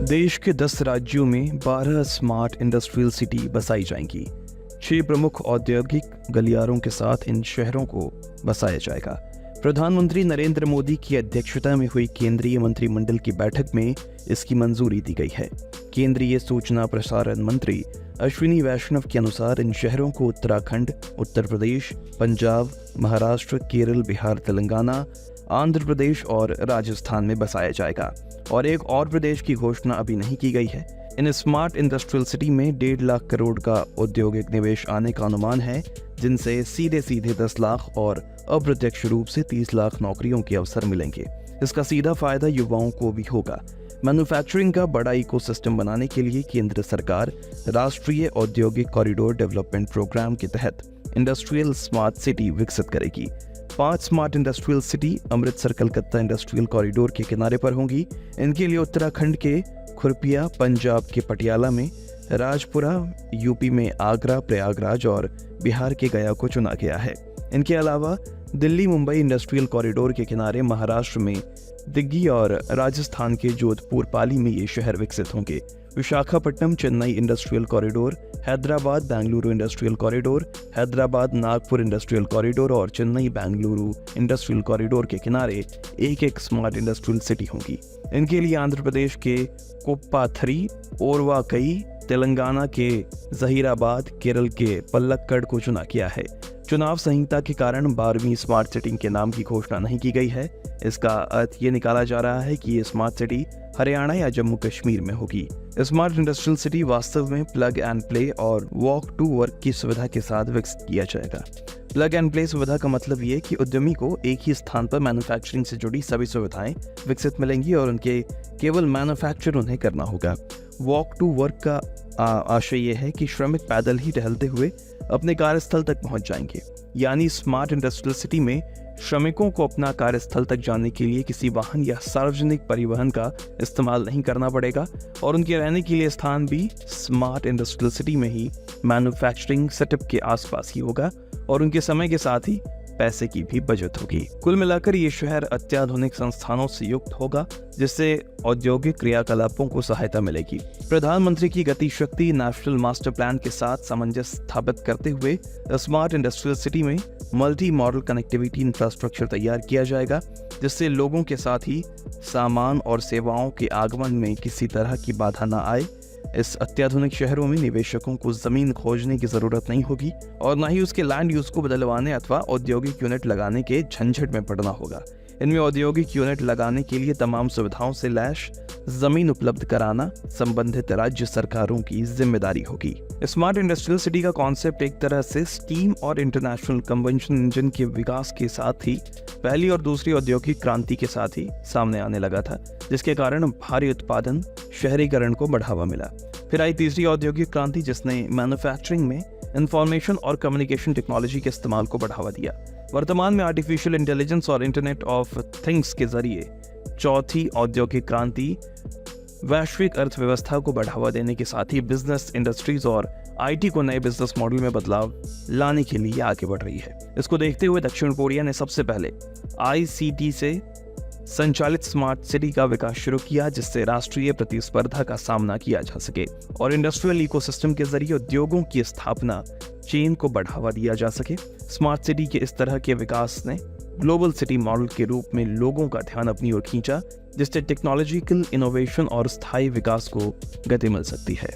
देश के 10 राज्यों में 12 स्मार्ट इंडस्ट्रियल सिटी बसाई जाएंगी। 6 प्रमुख औद्योगिक गलियारों के साथ इन शहरों को बसाया जाएगा। प्रधानमंत्री नरेंद्र मोदी की अध्यक्षता में हुई केंद्रीय मंत्रिमंडल की बैठक में इसकी मंजूरी दी गई है। केंद्रीय सूचना प्रसारण मंत्री अश्विनी वैष्णव के अनुसार इन शहरों को उत्तराखंड, उत्तर प्रदेश, पंजाब, महाराष्ट्र, केरल, बिहार, तेलंगाना, आंध्र प्रदेश और राजस्थान में बसाया जाएगा और एक और प्रदेश की घोषणा अभी नहीं की गई है। इन स्मार्ट इंडस्ट्रियल सिटी में 1.5 लाख करोड़ का औद्योगिक निवेश आने का अनुमान है, जिनसे सीधे 10 लाख और अप्रत्यक्ष रूप से 30 लाख नौकरियों के अवसर मिलेंगे। इसका सीधा फायदा युवाओं को भी होगा। मैन्युफैक्चरिंग का बड़ा इकोसिस्टम बनाने के लिए केंद्र सरकार राष्ट्रीय औद्योगिक कॉरिडोर डेवलपमेंट प्रोग्राम के तहत इंडस्ट्रियल स्मार्ट सिटी विकसित करेगी। 5 smart industrial city Amritsar Calcutta industrial corridor के किनारे पर होंगी। इनके लिए उत्तराखंड के खुरपिया, पंजाब के पटियाला में, राजपुरा, यूपी में आगरा, प्रयागराज और बिहार के गया को चुना गया है। इनके अलावा दिल्ली मुंबई इंडस्ट्रियल कॉरिडोर के किनारे महाराष्ट्र में दिग्गी और राजस्थान के जोधपुर पाली में ये शहर विकसित होंगे। Visakhapatnam Chennai industrial corridor, Hyderabad Bengaluru industrial corridor, Hyderabad Nagpur industrial corridor और चेन्नई बेंगलुरु इंडस्ट्रियल कॉरिडोर के किनारे एक स्मार्ट इंडस्ट्रियल सिटी होंगी। इनके लिए आंध्र प्रदेश के कोप्पाथरी, ओरवाकई, तेलंगाना के जहीराबाद, केरल के पल्लक्कड़ को चुना गया है। चुनाव संहिता के कारण 12वीं स्मार्ट सिटी के नाम की घोषणा नहीं की गई है। इसका अर्थ ये निकाला जा रहा है कि ये स्मार्ट सिटी हरियाणा या जम्मू कश्मीर में होगी। स्मार्ट इंडस्ट्रियल सिटी वास्तव में प्लग एंड प्ले और वॉक टू वर्क की सुविधा के साथ विकसित किया जाएगा। प्लग एंड प्ले सुविधा का मतलब ये कि उद्यमी को एक ही स्थान पर मैन्युफैक्चरिंग से जुड़ी सभी सुविधाएं विकसित मिलेंगी और उनके केवल मैन्युफैक्चर उन्हें करना होगा। वॉक टू वर्क का आशय यह है कि श्रमिक पैदल ही टहलते हुए अपने कार्यस्थल तक पहुंच जाएंगे। यानी स्मार्ट इंडस्ट्रियल सिटी में श्रमिकों को अपना कार्यस्थल तक जाने के लिए किसी वाहन या सार्वजनिक परिवहन का इस्तेमाल नहीं करना पड़ेगा और उनके रहने के लिए स्थान भी स्मार्ट इंडस्ट्रियल सिटी में ही मैन्युफैक्चरिंग सेटअप के आसपास ही होगा और उनके समय के साथ ही पैसे की भी बचत होगी। कुल मिलाकर ये शहर अत्याधुनिक संस्थानों से युक्त होगा, जिससे औद्योगिक क्रियाकलापों को सहायता मिलेगी। प्रधानमंत्री की गति शक्ति नेशनल मास्टर प्लान के साथ सामंजस्य स्थापित करते हुए स्मार्ट इंडस्ट्रियल सिटी में मल्टी मॉडल कनेक्टिविटी इंफ्रास्ट्रक्चर तैयार किया जाएगा, जिससे लोगों के साथ ही सामान और सेवाओं के आगमन में किसी तरह की बाधा न आए। इस अत्याधुनिक शहरों में निवेशकों को जमीन खोजने की जरूरत नहीं होगी और न ही उसके लैंड यूज को बदलवाने अथवा औद्योगिक यूनिट लगाने के झंझट में पड़ना होगा। इनमें औद्योगिक यूनिट लगाने के लिए तमाम सुविधाओं से लैस जमीन उपलब्ध कराना संबंधित राज्य सरकारों की जिम्मेदारी होगी। स्मार्ट इंडस्ट्रियल सिटी का कॉन्सेप्ट एक तरह से स्टीम और इंटरनेशनल कंबंशन इंजन के विकास के साथ ही पहली और दूसरी औद्योगिक क्रांति के साथ ही सामने आने लगा था, जिसके कारण भारी उत्पादन, शहरीकरण को बढ़ावा मिला। फिर आई तीसरी औद्योगिक क्रांति, जिसने मैन्युफैक्चरिंग में इंफॉर्मेशन और कम्युनिकेशन टेक्नोलॉजी के इस्तेमाल को बढ़ावा दिया। वर्तमान में आर्टिफिशियल इंटेलिजेंस और इंटरनेट ऑफ थिंग्स के जरिए चौथी औद्योगिक क्रांति वैश्विक अर्थव्यवस्था को बढ़ावा देने के साथ ही बिजनेस, इंडस्ट्रीज और आईटी को नए बिजनेस मॉडल में बदलाव लाने के लिए आगे बढ़ रही है। इसको देखते हुए दक्षिण कोरिया ने सबसे पहले आईसीटी से संचालित स्मार्ट सिटी का विकास शुरू किया, जिससे राष्ट्रीय प्रतिस्पर्धा का सामना किया जा सके और इंडस्ट्रियल इकोसिस्टम के जरिए उद्योगों की स्थापना चेन को बढ़ावा दिया जा सके। स्मार्ट सिटी के इस तरह के विकास ने ग्लोबल सिटी मॉडल के रूप में लोगों का ध्यान अपनी ओर खींचा, जिससे टेक्नोलॉजिकल इनोवेशन और स्थायी विकास को गति मिल सकती है।